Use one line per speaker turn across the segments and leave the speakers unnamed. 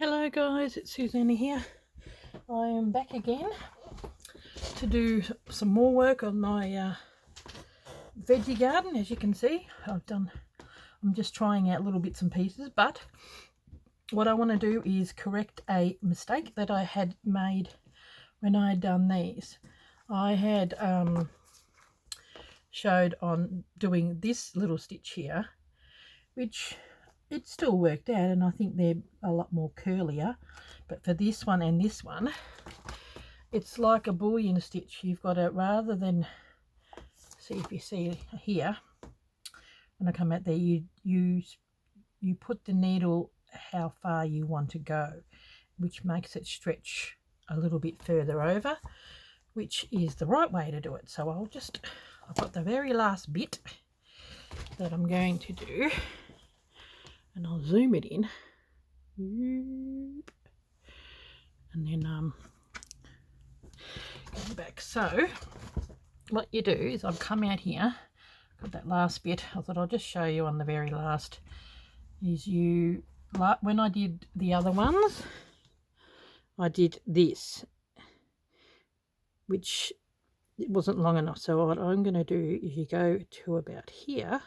Hello guys, it's Susanna here. I am back again to do some more work on my veggie garden. As you can see, I'm just trying out little bits and pieces, but what I want to do is correct a mistake that I had made when I had done these. I had showed on doing this little stitch here, which it still worked out, and I think they're a lot more curlier, but for this one and this one, it's like a bullion stitch. You've got to, rather than, see if you see here, when I come out there, you put the needle how far you want to go, which makes it stretch a little bit further over, which is the right way to do it. So I've got the very last bit that I'm going to do, and I'll zoom it in, and then go back. So what you do is I've come out here, got that last bit. I thought I'll just show you on the very last, is when I did the other ones, I did this, which it wasn't long enough. So what I'm going to do is you go to about here.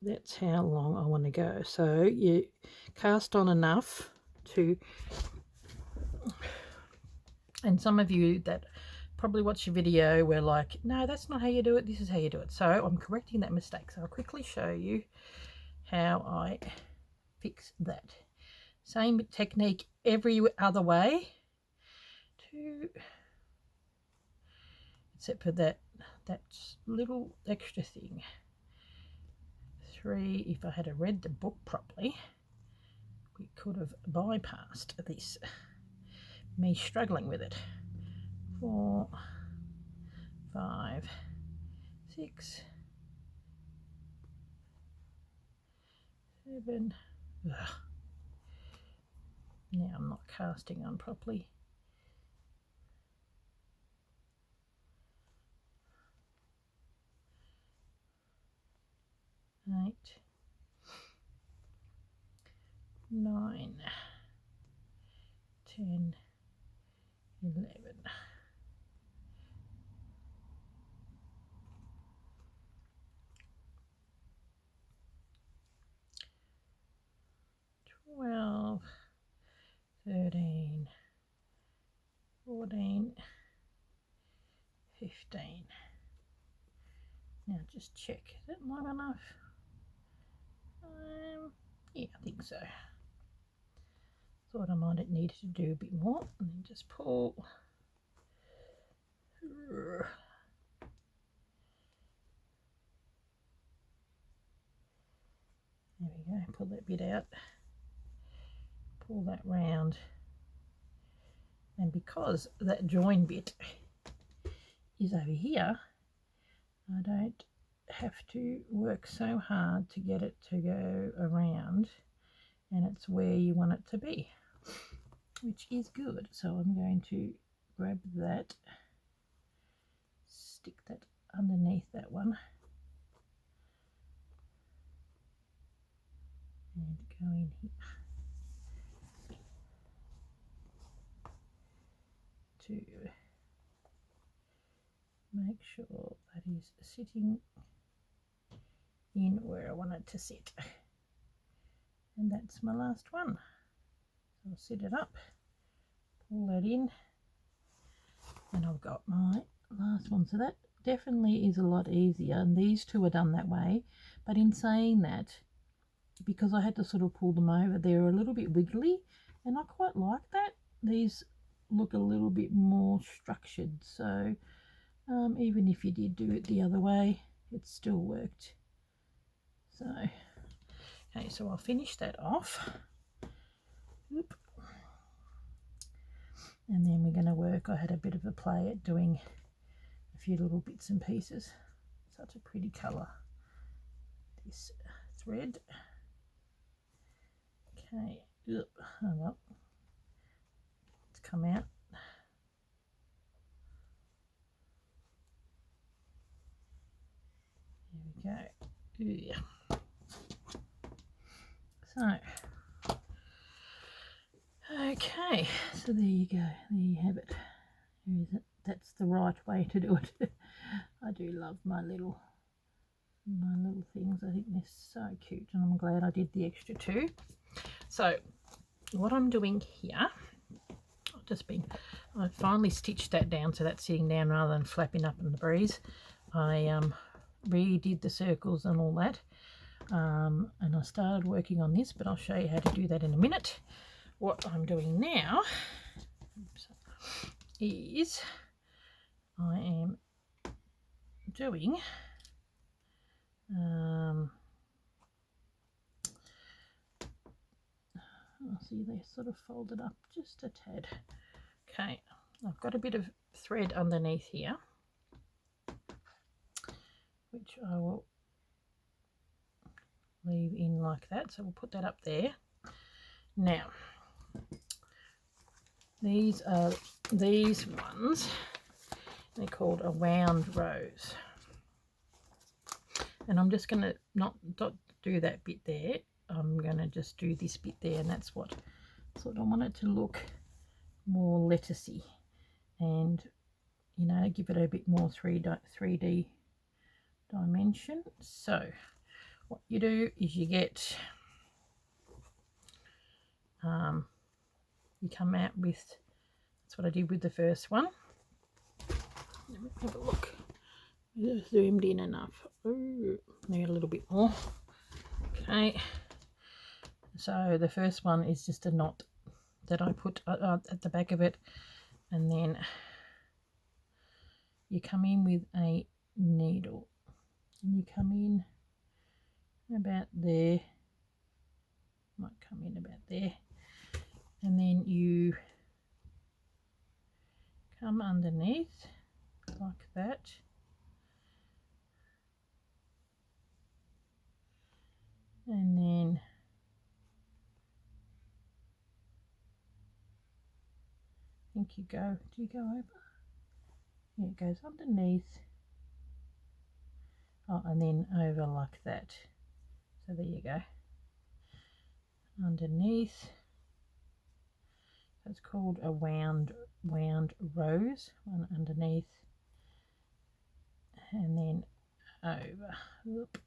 That's how long I want to go. So you cast on enough to, and some of you that probably watch your video were like, no, that's not how you do it, this is how you do it. So I'm correcting that mistake. So I'll quickly show you how I fix that. Same technique every other way, except for that little extra thing. 3, if I had read the book properly, we could have bypassed this, me struggling with it. 4, 5, 6, 7. Ugh. Now I'm not casting on properly. 8, 9, 10, 11. 12, 13, 14, 15. Now just check, is it long enough? Yeah, I think so. Thought I might need to do a bit more, and then just pull. There we go, pull that bit out, pull that round, and because that join bit is over here, I don't have to work so hard to get it to go around, and it's where you want it to be, which is good. So I'm going to grab that, stick that underneath that one, and go in here to make sure that is sitting in where I want it to sit. And that's my last one. So I'll sit it up, pull that in, and I've got my last one. So that definitely is a lot easier, and these two are done that way. But in saying that, because I had to sort of pull them over, they're a little bit wiggly, and I quite like that. These look a little bit more structured, so even if you did do it the other way, it still worked. So okay, so I'll finish that off. Oop. And then we're going to work, I had a bit of a play at doing a few little bits and pieces. Such a pretty colour, this thread. Okay, oh well, it's come out. There we go. Yeah. So Okay, so there you go, there you have it. There is it. That's the right way to do it. I do love my little things. I think they're so cute, and I'm glad I did the extra two. So what I'm doing here, I finally stitched that down so that's sitting down rather than flapping up in the breeze. I redid the circles and all that, and I started working on this, but I'll show you how to do that in a minute. What I'm doing now is I am doing see they sort of folded up just a tad. Okay, I've got a bit of thread underneath here, which I will leave in like that, so we'll put that up there. Now these are these ones, they're called a wound rose, and I'm just going to not do that bit there, I'm going to just do this bit there, and that's what sort of want it to look more lettucey and, you know, give it a bit more 3D dimension. So what you do is you get you come out with, that's what I did with the first one. Let me have a look. Just zoomed in enough. Ooh, need a little bit more. Okay, so the first one is just a knot that I put at the back of it, and then you come in with a needle and you come in about there, might come in about there, and then you come underneath like that, and then I think you go, do you go over? Yeah, it goes underneath, oh, and then over like that. So there you go, underneath. It's called a wound rose, one underneath and then over. Whoop.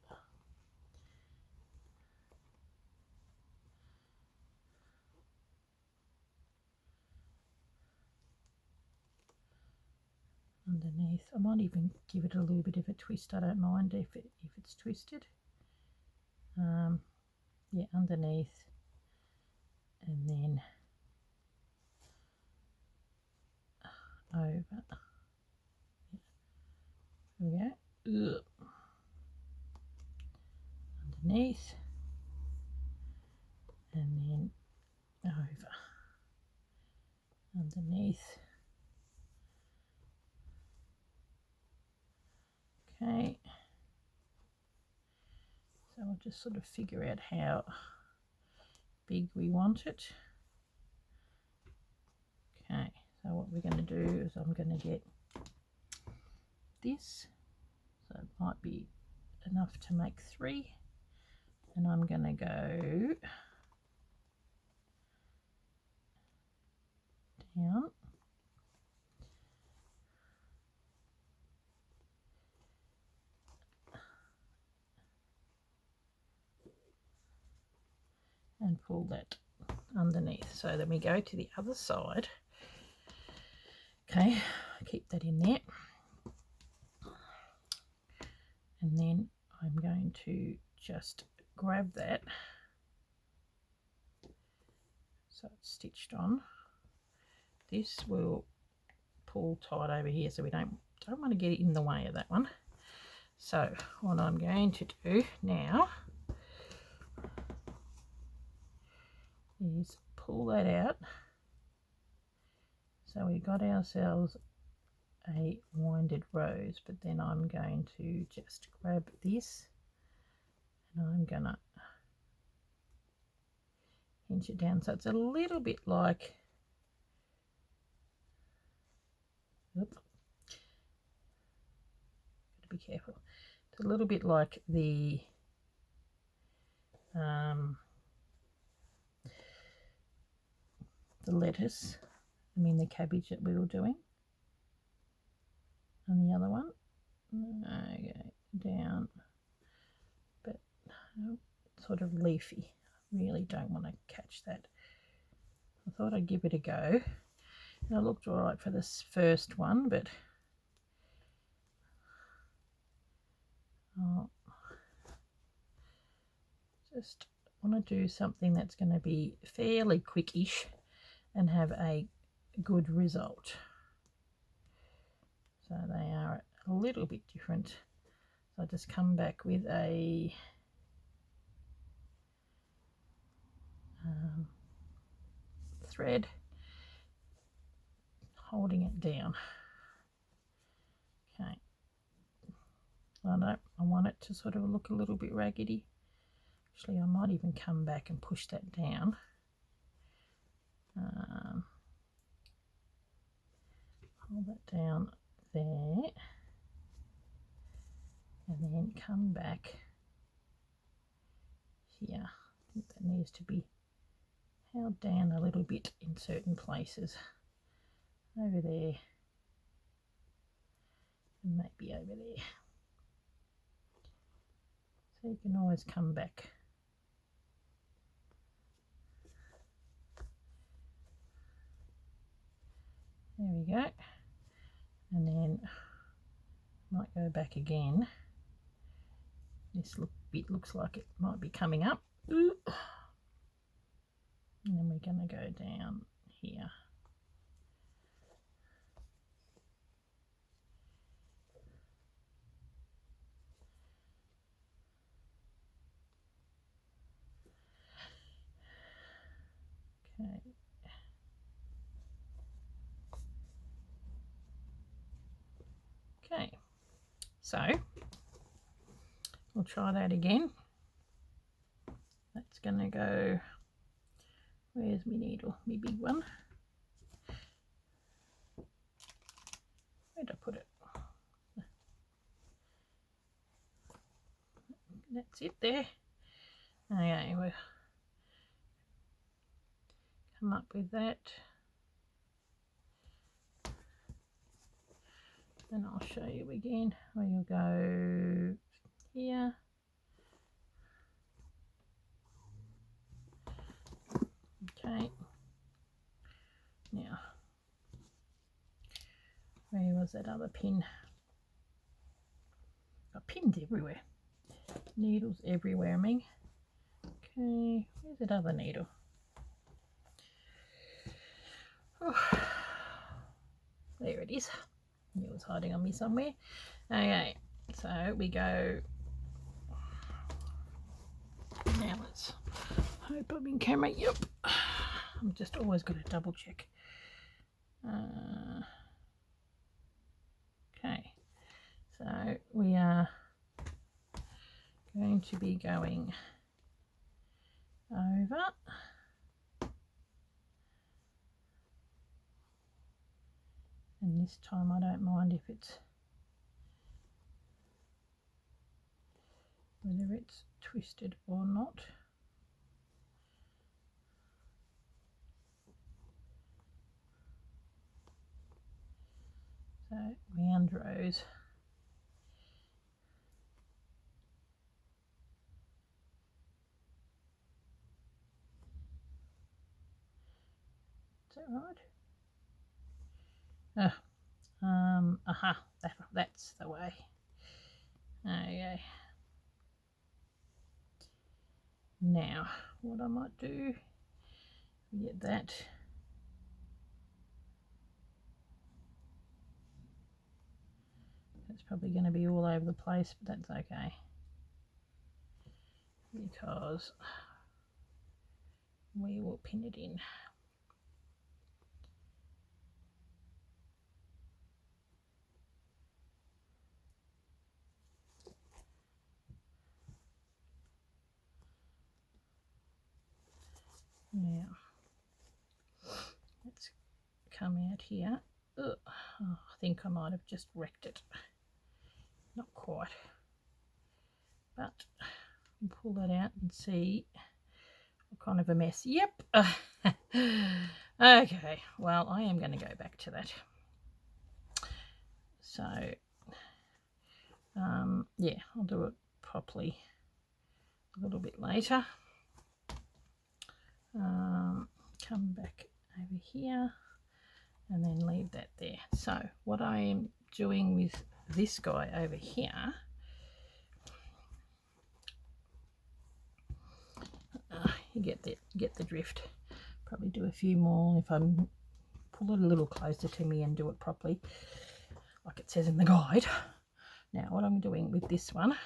Underneath. I might even give it a little bit of a twist. I don't mind if it's twisted. Yeah, underneath, and then over. There we go. Underneath, and then over. Underneath. Okay. So I'll just sort of figure out how big we want it. Okay, so what we're going to do is I'm going to get this, so it might be enough to make 3, and I'm going to go down and pull that underneath. So then we go to the other side. Okay, keep that in there, and then I'm going to just grab that so it's stitched on. This will pull tight over here, so we don't want to get it in the way of that one. So what I'm going to do now is pull that out. So we got ourselves a winded rose, but then I'm going to just grab this and I'm gonna hinge it down, so it's a little bit like, gotta be careful, it's a little bit like the lettuce, the cabbage that we were doing. And the other one, okay, down, but sort of leafy. Really don't want to catch that. I thought I'd give it a go. And it looked all right for this first one, but just want to do something that's going to be fairly quickish and have a good result. So they are a little bit different. So I just come back with a thread, holding it down. Okay. I want it to sort of look a little bit raggedy. Actually, I might even come back and push that down. Hold that down there. And then come back here. I think that needs to be held down a little bit in certain places. Over there. And maybe over there. So you can always come back. There we go. And then might go back again. This bit looks like it might be coming up. Ooh. And then we're going to go down here. Okay. Okay, so we'll try that again. That's going to go, where's my needle, my big one? Where'd I put it? That's it there. Okay, we'll come up with that. And I'll show you again where you'll go here. Okay. Now, where was that other pin? Got pins everywhere. Needles everywhere, Okay, where's that other needle? Oh, there it is. It was hiding on me somewhere. Okay, so we go. Now let's hope I'm in camera. Yep. I'm just always got to double check. Okay, so we are going to be going over. And this time I don't mind if it's whether it's twisted or not. So round rows. Is that right? That's the way. Okay. Now, what I might do, get that. That's probably going to be all over the place, but that's okay. Because we will pin it in. Now, let's come out here. Oh, I think I might have just wrecked it. Not quite. But we'll pull that out and see what kind of a mess. Yep. Okay, well, I am going to go back to that. So, yeah, I'll do it properly a little bit later. Come back over here and then leave that there. So what I am doing with this guy over here, you get the drift. Probably do a few more if I pull it a little closer to me and do it properly like it says in the guide. Now what I'm doing with this one,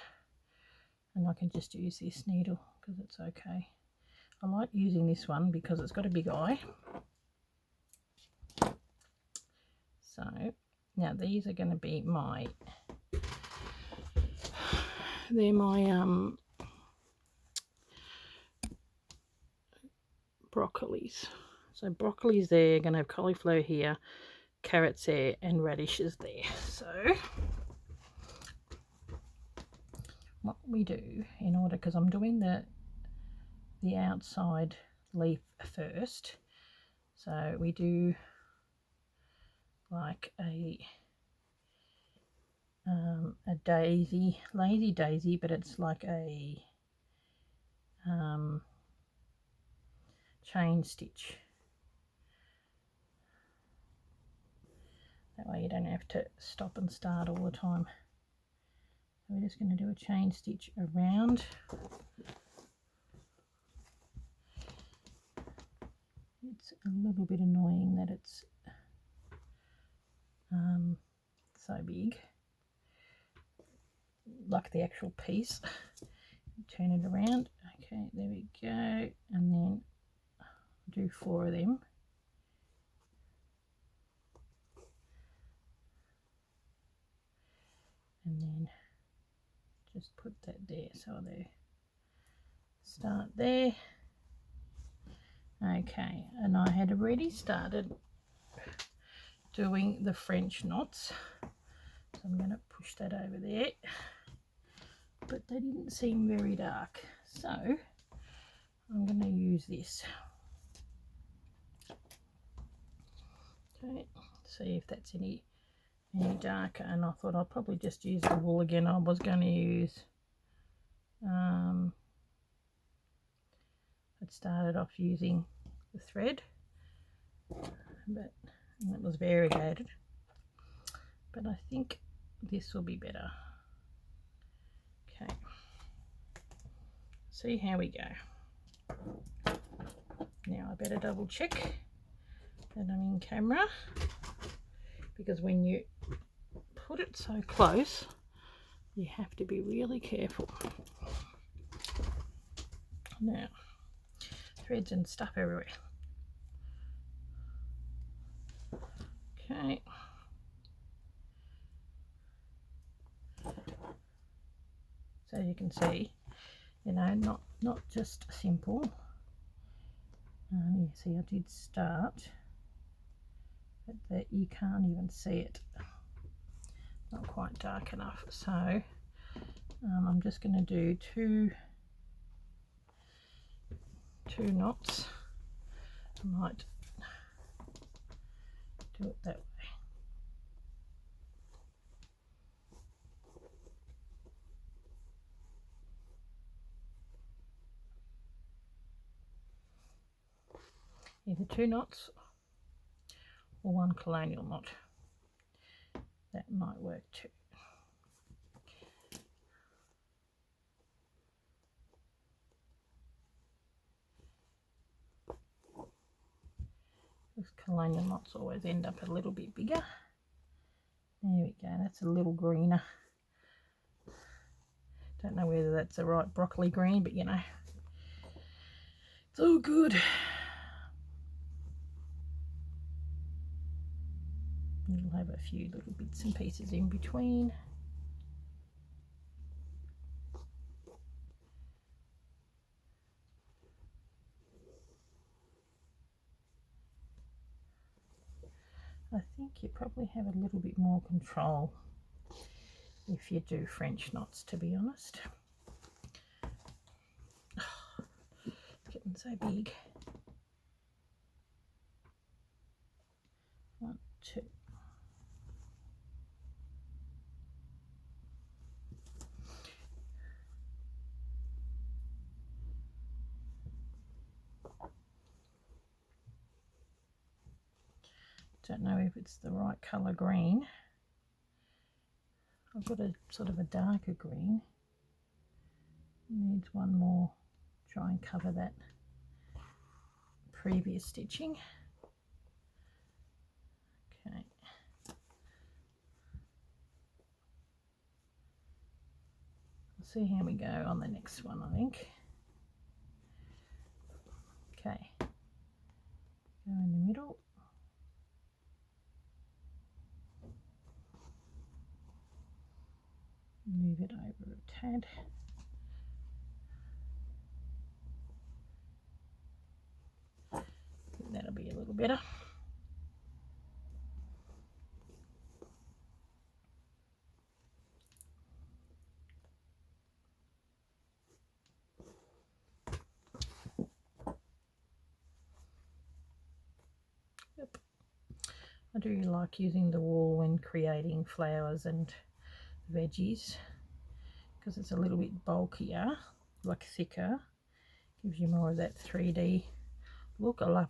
and I can just use this needle because it's okay. I like using this one because it's got a big eye. So now these are going to be my, they're my broccolis. So broccolis there, going to have cauliflower here, carrots there, and radishes there. So what we do in order, because I'm doing the outside leaf first, so we do like a daisy, lazy daisy, but it's like a chain stitch. That way you don't have to stop and start all the time. So we're just going to do a chain stitch around. It's a little bit annoying that it's so big, like the actual piece. Turn it around. Okay, there we go, and then do 4 of them. And then just put that there, so they start there. Okay, and I had already started doing the French knots, so I'm going to push that over there, but they didn't seem very dark, so I'm going to use this. Okay, see if that's any darker, and I thought I'll probably just use the wool again. I was going to use it started off using the thread, but it was variegated, but I think this will be better. Okay, see how we go. Now I better double check that I'm in camera, because when you put it so close you have to be really careful. Now, threads and stuff everywhere. Okay. So you can see, you know, not just simple. You see I did start, but that you can't even see it. Not quite dark enough. So I'm just going to do two knots. I might do it that way. Either 2 knots or 1 colonial knot. That might work too. Those colonial knots always end up a little bit bigger. There we go, that's a little greener. Don't know whether that's the right broccoli green, but you know, it's all good. You'll have a few little bits and pieces in between. I think you probably have a little bit more control if you do French knots, to be honest. Oh, getting so big. 1, 2. Don't know if it's the right colour green. I've got a sort of a darker green. Needs one more. Try and cover that previous stitching. Okay. We'll see how we go on the next one, I think. Okay. Go in the middle. Move it over a tad. I think that'll be a little better. Yep. I do like using the wool when creating flowers and veggies because it's a little bit bulkier, like thicker, gives you more of that 3D look. I love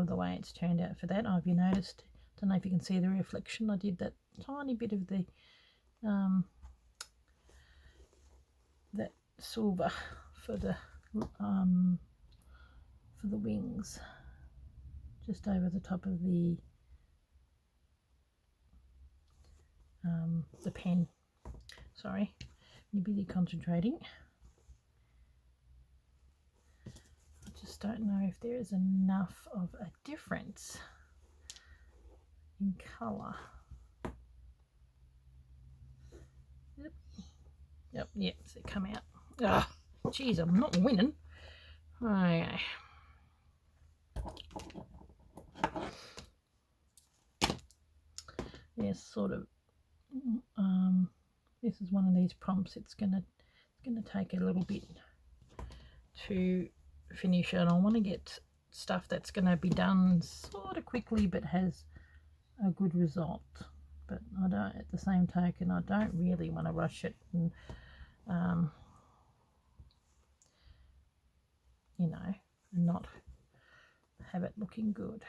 the way it's turned out for that. Have you noticed? Don't know if you can see the reflection. I did that tiny bit of the that silver for the wings, just over the top of the pen. Sorry, you're busy concentrating. I just don't know if there is enough of a difference in colour. Yep, so come out. Ah, geez, I'm not winning. Okay. Yes, sort of. This is one of these prompts. It's gonna take a little bit to finish it. I want to get stuff that's going to be done sort of quickly but has a good result. But I don't, at the same token, I don't really want to rush it and you know, and not have it looking good.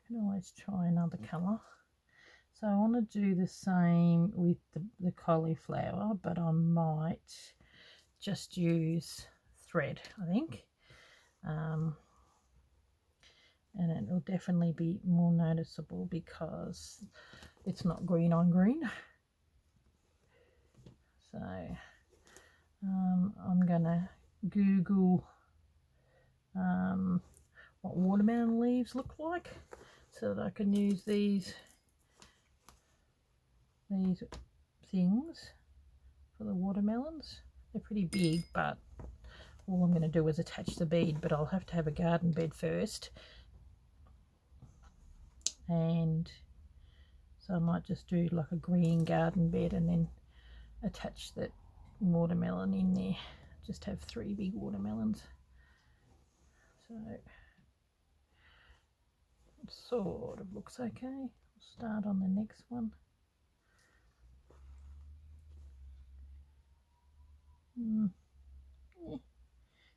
Can always try another colour. So I want to do the same with the cauliflower, but I might just use thread, I think. And it will definitely be more noticeable because it's not green on green. So I'm gonna Google what watermelon leaves look like so that I can use these things for the watermelons. They're pretty big, but all I'm going to do is attach the bead, but I'll have to have a garden bed first, and so I might just do like a green garden bed and then attach that watermelon in there. Just have 3 big watermelons. So it sort of looks okay. I'll start on the next one.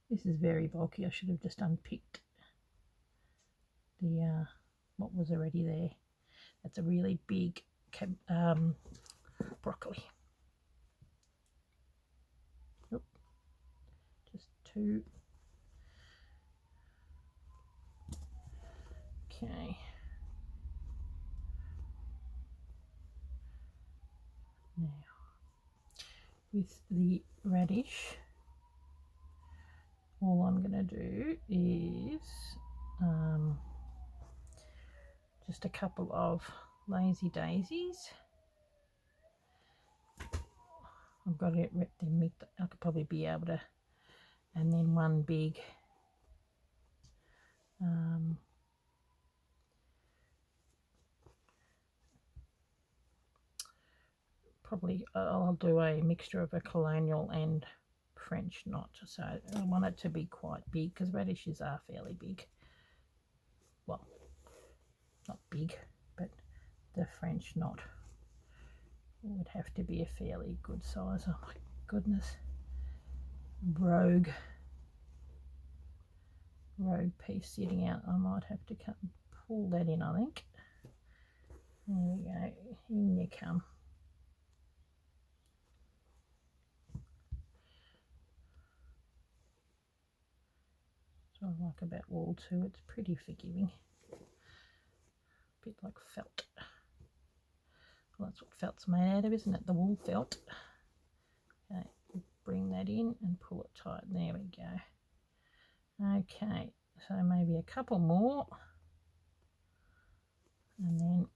This is very bulky. I should have just unpicked the what was already there. That's a really big broccoli. Oop. Just 2. Okay. Now with the radish, all I'm going to do is just a couple of lazy daisies. I've got to get them mixed. I could probably be able to, and then one big probably I'll do a mixture of a colonial and French knot. So I want it to be quite big because radishes are fairly big. Well, not big, but the French knot would have to be a fairly good size. Oh my goodness. Rogue piece sitting out. I might have to cut and pull that in, I think. There we go. In you come. So I like about wool too. It's pretty forgiving. A bit like felt. Well, that's what felt's made out of, isn't it? The wool felt. Okay, bring that in and pull it tight. There we go. Okay, so maybe a couple more. And then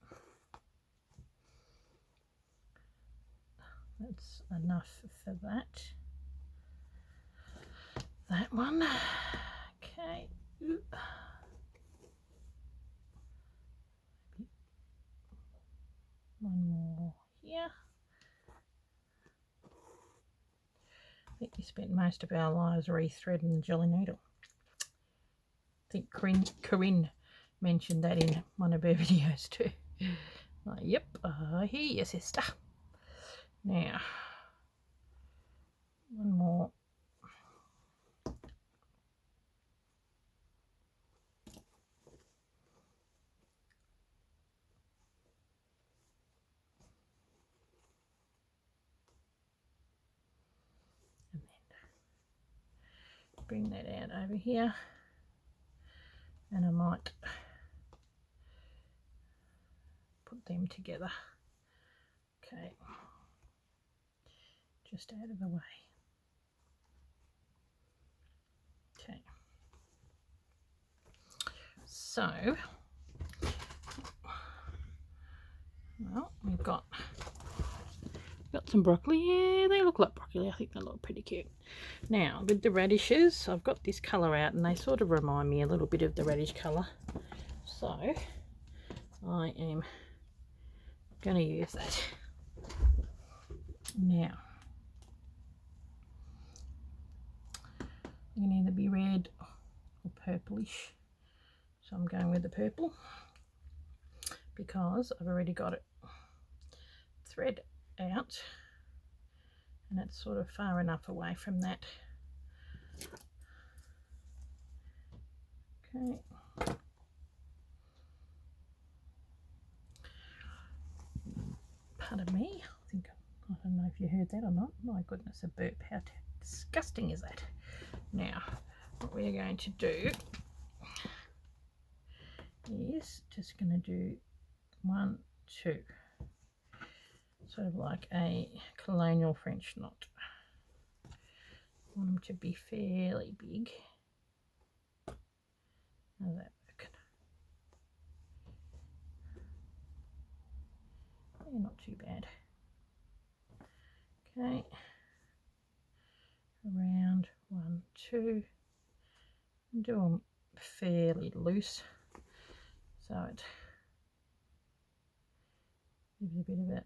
that's enough for that. That one. Okay. One more here. I think we spent most of our lives rethreading the jelly needle. I think Corinne mentioned that in one of her videos too. Like, yep, I hear you, sister. Now, one more. And then bring that out over here. And I might put them together. Okay, just out of the way. Okay, so well, we've got some broccoli. Yeah, they look like broccoli. I think they look pretty cute. Now with the radishes, I've got this colour out and they sort of remind me a little bit of the radish colour, so I am going to use that. Now you can either be red or purplish, so I'm going with the purple because I've already got it thread out and it's sort of far enough away from that. Okay. Pardon me. I don't know if you heard that or not. My goodness, a burp. How disgusting is that? Now, what we're going to do is just going to do 1, 2. Sort of like a colonial French knot. I want them to be fairly big. How's that working? Yeah, not too bad. Okay, around 1, 2, and do them fairly loose so it gives a bit of a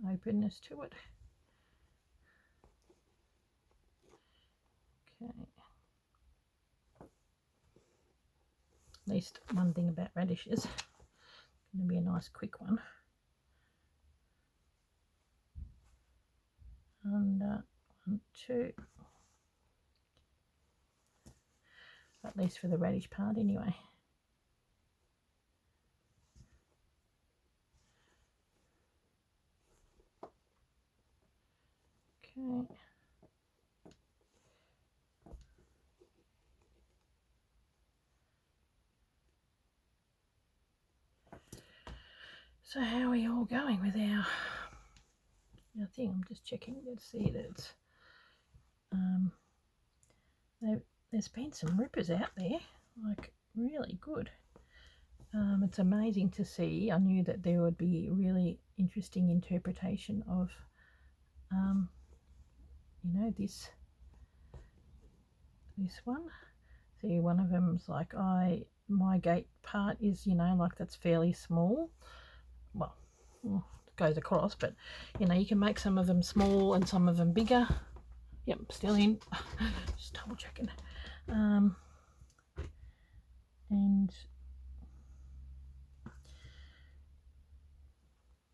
openness to it. Okay. At least one thing about radishes, it's going to be a nice quick one. And 1, 2, at least for the radish part anyway. Okay. So how are we all going with our thing? I'm just checking to see that it's there's been some rippers out there, like really good. It's amazing to see. I knew that there would be really interesting interpretation of you know, this one. See, one of them's like, my gate part is, you know, like that's fairly small. Well, it goes across, but you know, you can make some of them small and some of them bigger. Yep, still in. Just double checking. And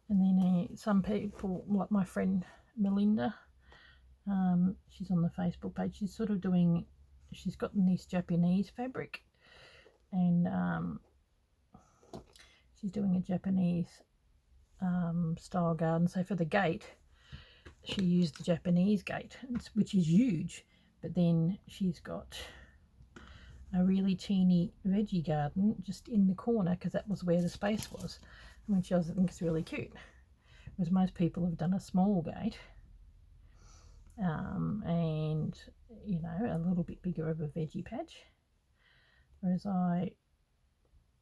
then some people, like my friend Melinda, she's on the Facebook page. She's sort of doing, she's gotten this Japanese fabric, and she's doing a Japanese style garden. So for the gate, she used the Japanese gate, which is huge, but then she's got a really teeny veggie garden just in the corner because that was where the space was, which I think is really cute. Whereas most people have done a small gate, and you know, a little bit bigger of a veggie patch, whereas I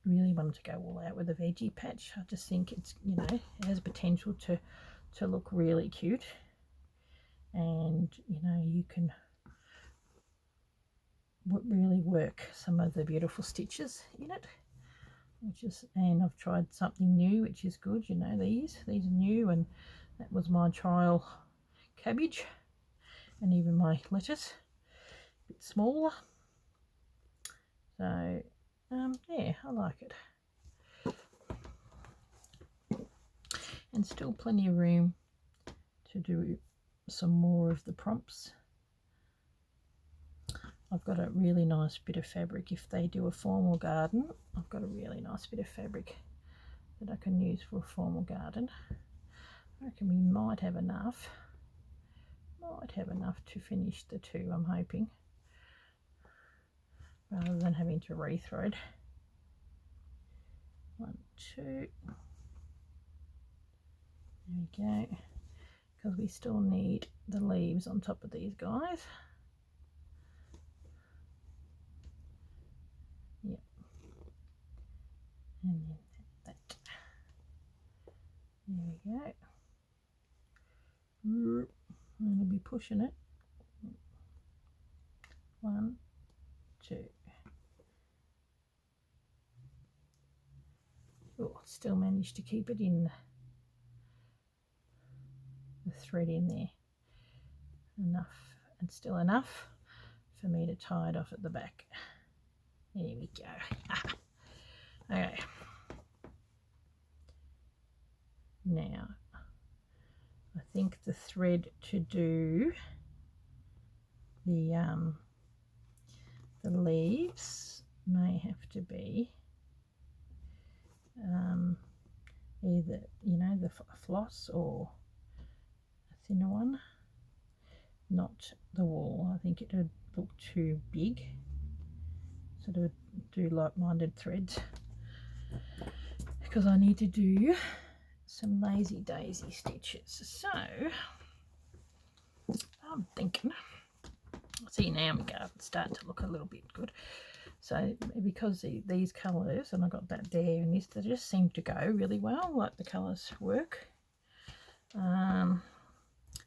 really wanted to go all out with a veggie patch. I just think it's, you know, it has potential to look really cute, and you know, you can really work some of the beautiful stitches in it, which is, and I've tried something new, which is good. You know, these are new, and that was my trial cabbage, and even my lettuce, a bit smaller. So yeah, I like it, and still plenty of room to do some more of the prompts. I've got a really nice bit of fabric. If they do a formal garden, I've got a really nice bit of fabric that I can use for a formal garden. I reckon we might have enough to finish the two, I'm hoping, rather than having to rethread. 1, 2, there we go, because we still need the leaves on top of these guys. Yep, and then that. There we go. And I'll be pushing it. 1, 2. Oh, still managed to keep it in the thread in there. Enough, and still enough for me to tie it off at the back. There we go. Okay. Now, I think the thread to do the leaves may have to be either, you know, the floss or a thinner one, not the wool. I think it would look too big, sort of do like-minded threads, because I need to do some lazy daisy stitches. So I'm thinking, see, now my garden's starting to look a little bit good. So because these colours, and I got that there and this, they just seem to go really well, like the colours work. I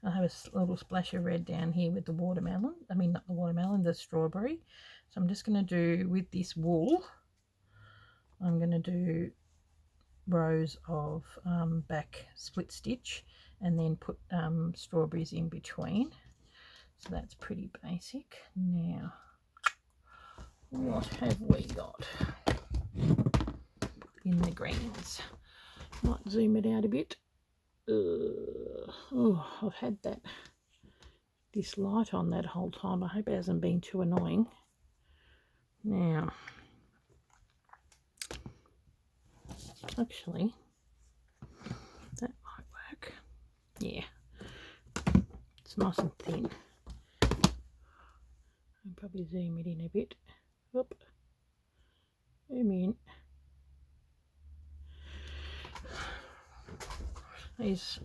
have a little splash of red down here with the watermelon, I mean not the watermelon, the strawberry. So I'm just going to do, with this wool, I'm going to do rows of back split stitch and then put strawberries in between. So that's pretty basic. Now, what have we got in the greens? Might zoom it out a bit. Oh, I've had this light on that whole time. I hope it hasn't been too annoying. Now, actually, that might work. Yeah, it's nice and thin. I'll probably zoom it in a bit. Whoop. Zoom in. These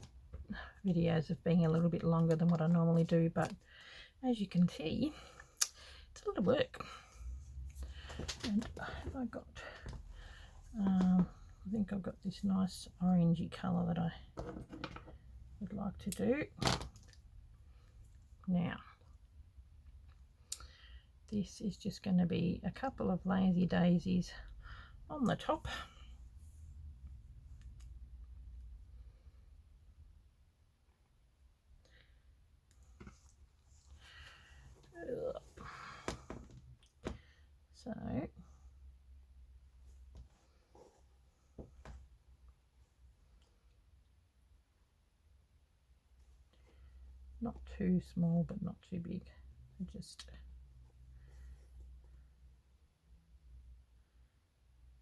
videos have been a little bit longer than what I normally do, but as you can see, it's a lot of work. And have I got, I think I've got this nice orangey colour that I would like to do. Now, this is just going to be a couple of lazy daisies on the top. So not too small but not too big, just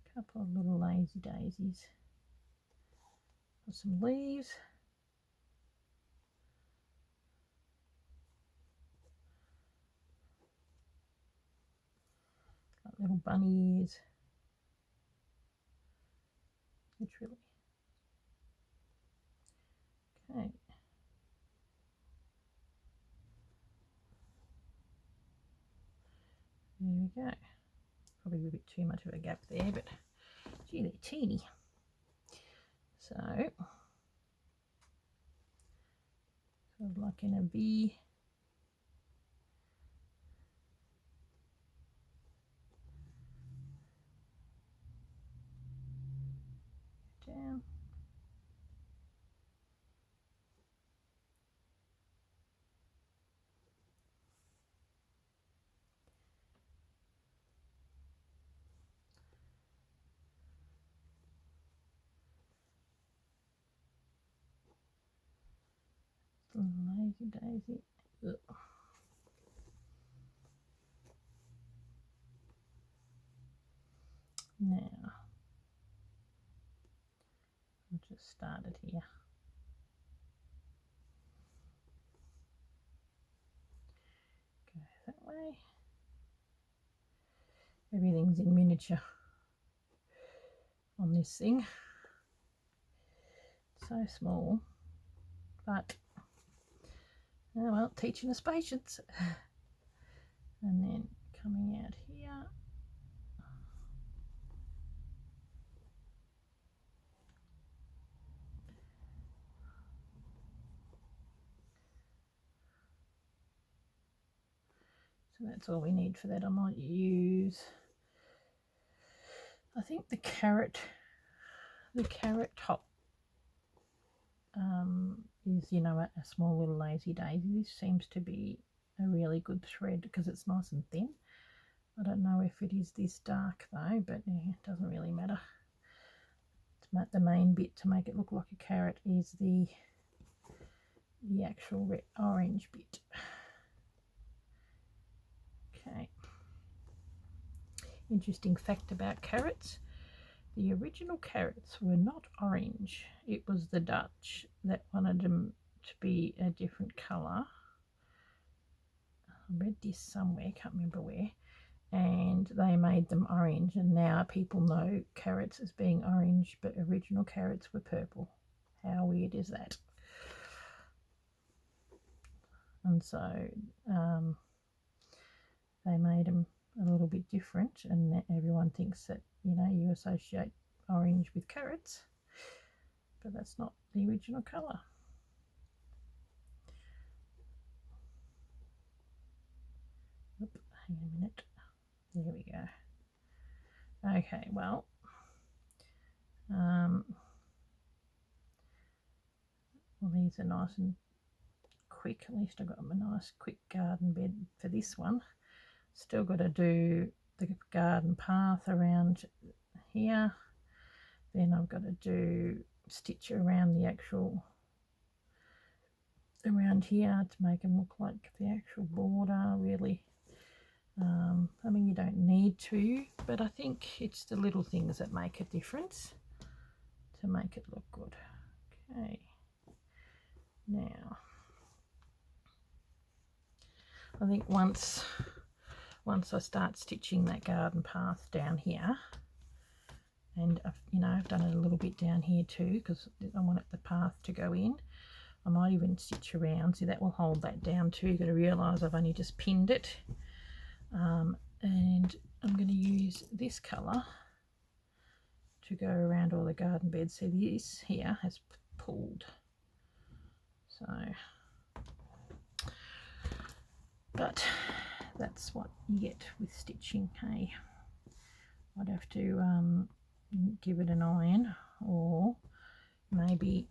a couple of little lazy daisies. Got some leaves. Got little bunny ears. Literally. Okay. There we go. Probably a bit too much of a gap there, but gee, they're teeny. So, sort of like in a V. Down. Lazy daisy. Ugh. Now, I'll just start it here. Go that way. Everything's in miniature on this thing. So small, but oh well, teaching us patience. And then coming out here. So that's all we need for that. I might use, I think the carrot top is, you know, a small little lazy daisy. This seems to be a really good thread because it's nice and thin. I don't know if it is this dark though, but yeah, it doesn't really matter. The main bit to make it look like a carrot is the actual orange bit. Okay. Interesting fact about carrots. The original carrots were not orange. It was the Dutch that wanted them to be a different colour. I read this somewhere, can't remember where, and they made them orange, and now people know carrots as being orange, but original carrots were purple. How weird is that? And so they made them a little bit different, and everyone thinks that, you know, you associate orange with carrots, but that's not the original colour. Oop, hang on a minute. There we go. Okay, well, these are nice and quick. At least I've got a nice quick garden bed for this one. Still got to do the garden path around here. Then I've got to do stitch around the actual around here to make them look like the actual border, really. I mean, you don't need to, but I think it's the little things that make a difference to make it look good. Okay, now I think once I start stitching that garden path down here, and I've done it a little bit down here too because I want the path to go in. I might even stitch around, so that will hold that down too. You've got to realise I've only just pinned it. And I'm going to use this colour to go around all the garden beds. So this here has pulled. So, but that's what you get with stitching. Hey, I'd have to give it an iron, or maybe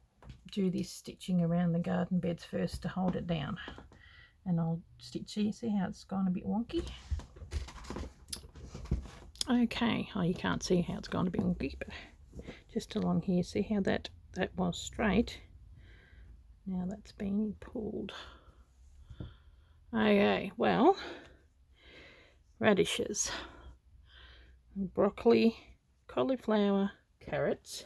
do this stitching around the garden beds first to hold it down, and I'll stitch. See how it's gone a bit wonky? Okay, oh, you can't see how it's gone a bit wonky, but just along here, see how that was straight. Now that's being pulled. Okay, well, radishes, broccoli, cauliflower, carrots.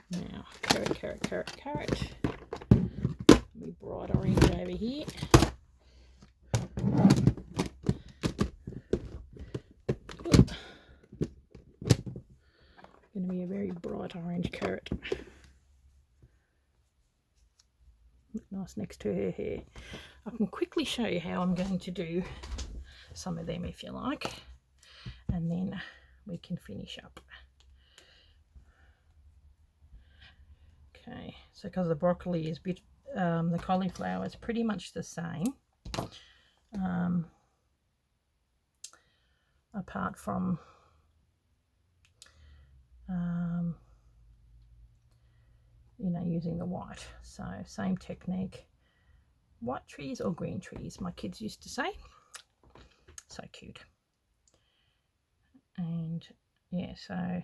Now, carrot. My bright orange over here. Going to be a very bright orange carrot. Look nice next to her hair. I can quickly show you how I'm going to do some of them if you like, and then we can finish up. Okay, so because the broccoli is the cauliflower is pretty much the same, apart from you know, using the white. So same technique, white trees or green trees, my kids used to say. So cute. And yeah, so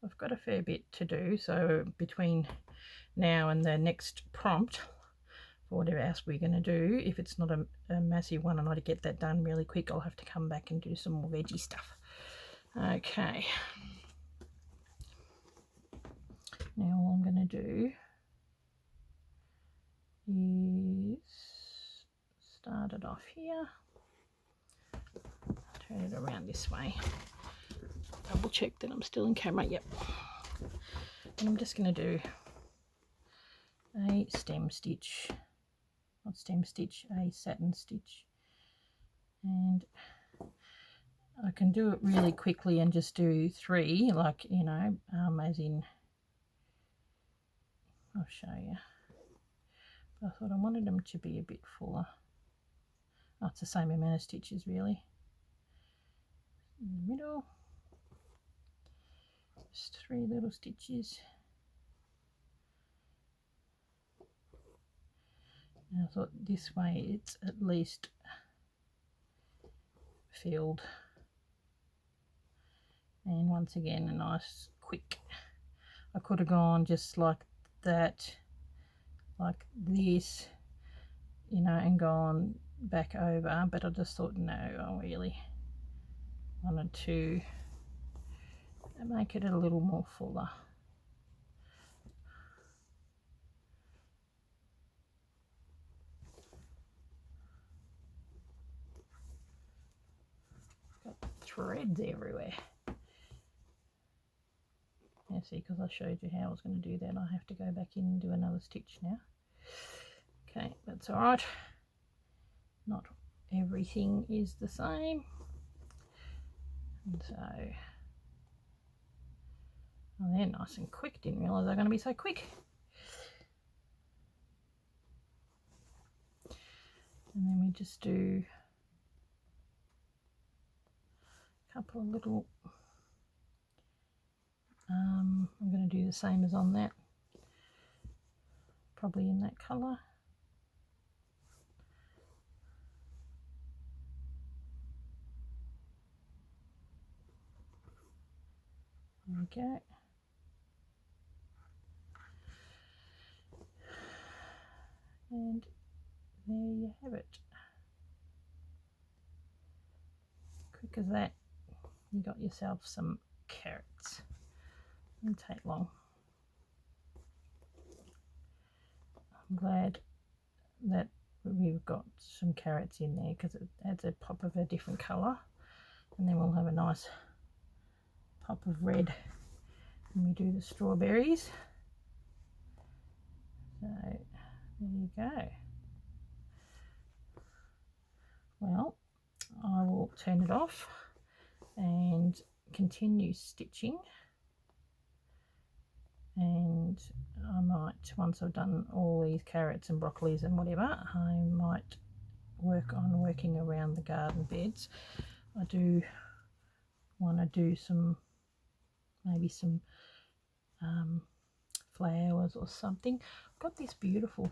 I've got a fair bit to do, so between now and the next prompt for whatever else we're going to do, if it's not a massive one and I get that done really quick, I'll have to come back and do some more veggie stuff. Okay, now all I'm going to do is start it off here, turn it around this way, double check that I'm still in camera. Yep. And I'm just going to do a stem stitch, not stem stitch, a satin stitch, and I can do it really quickly and just do 3, like, you know, as in, I'll show you. But I thought I wanted them to be a bit fuller. Oh, it's the same amount of stitches really. In the middle, just 3 little stitches. And I thought this way it's at least filled. And once again, a nice quick, I could have gone just like that, like this, you know, and gone back over, but I just thought no, I really wanted to make it a little more fuller. Got threads everywhere. Yeah, see, because I showed you how I was going to do that, I have to go back in and do another stitch now. Okay, that's all right. Not everything is the same. And so, well, they're nice and quick. Didn't realise they're going to be so quick. And then we just do a couple of little, I'm going to do the same as on that, probably in that colour. There we go. And there you have it. Quick as that, you got yourself some carrots. Didn't take long. I'm glad that we've got some carrots in there because it adds a pop of a different colour, and then we'll have a nice pop of red when we do the strawberries. So there you go. Well, I will turn it off and continue stitching, and I might, once I've done all these carrots and broccolis and whatever, I might work on working around the garden beds. I do want to do some, maybe some flowers or something. I've got this beautiful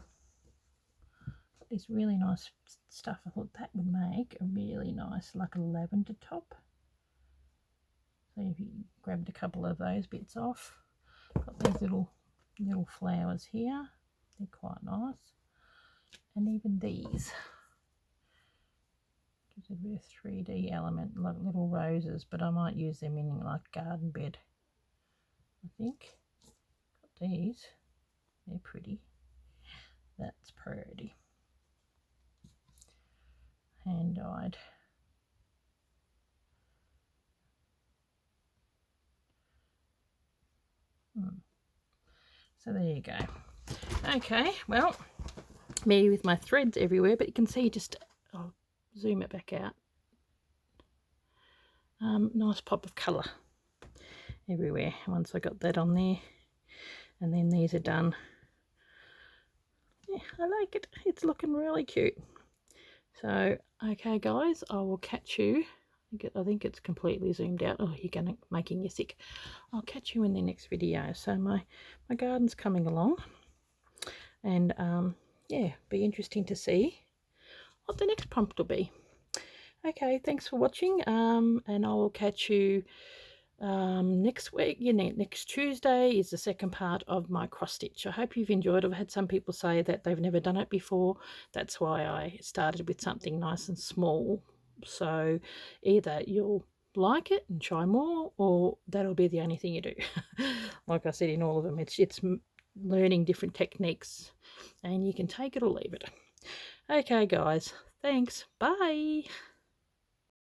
this really nice stuff. I thought that would make a really nice, like a lavender top. So if you grabbed a couple of those bits off, got these little flowers here. They're quite nice. And even these. Gives a bit of 3D element, like little roses, but I might use them in like garden bed, I think. Got these. They're pretty. That's pretty. Hand dyed. So there you go. Okay, well, me with my threads everywhere, but you can see just, I'll zoom it back out. Nice pop of colour everywhere once I got that on there. And then these are done. Yeah, I like it. It's looking really cute. So, okay guys, I will catch you. I think it's completely zoomed out. Oh, you're making you sick. I'll catch you in the next video. So my garden's coming along. And yeah, be interesting to see what the next prompt will be. Okay, thanks for watching. And I will catch you next week. Next Tuesday is the second part of my cross stitch. I hope you've enjoyed it. I've had some people say that they've never done it before. That's why I started with something nice and small. So either you'll like it and try more, or that'll be the only thing you do. Like I said, in all of them, it's learning different techniques, and you can take it or leave it. Okay guys, thanks, bye.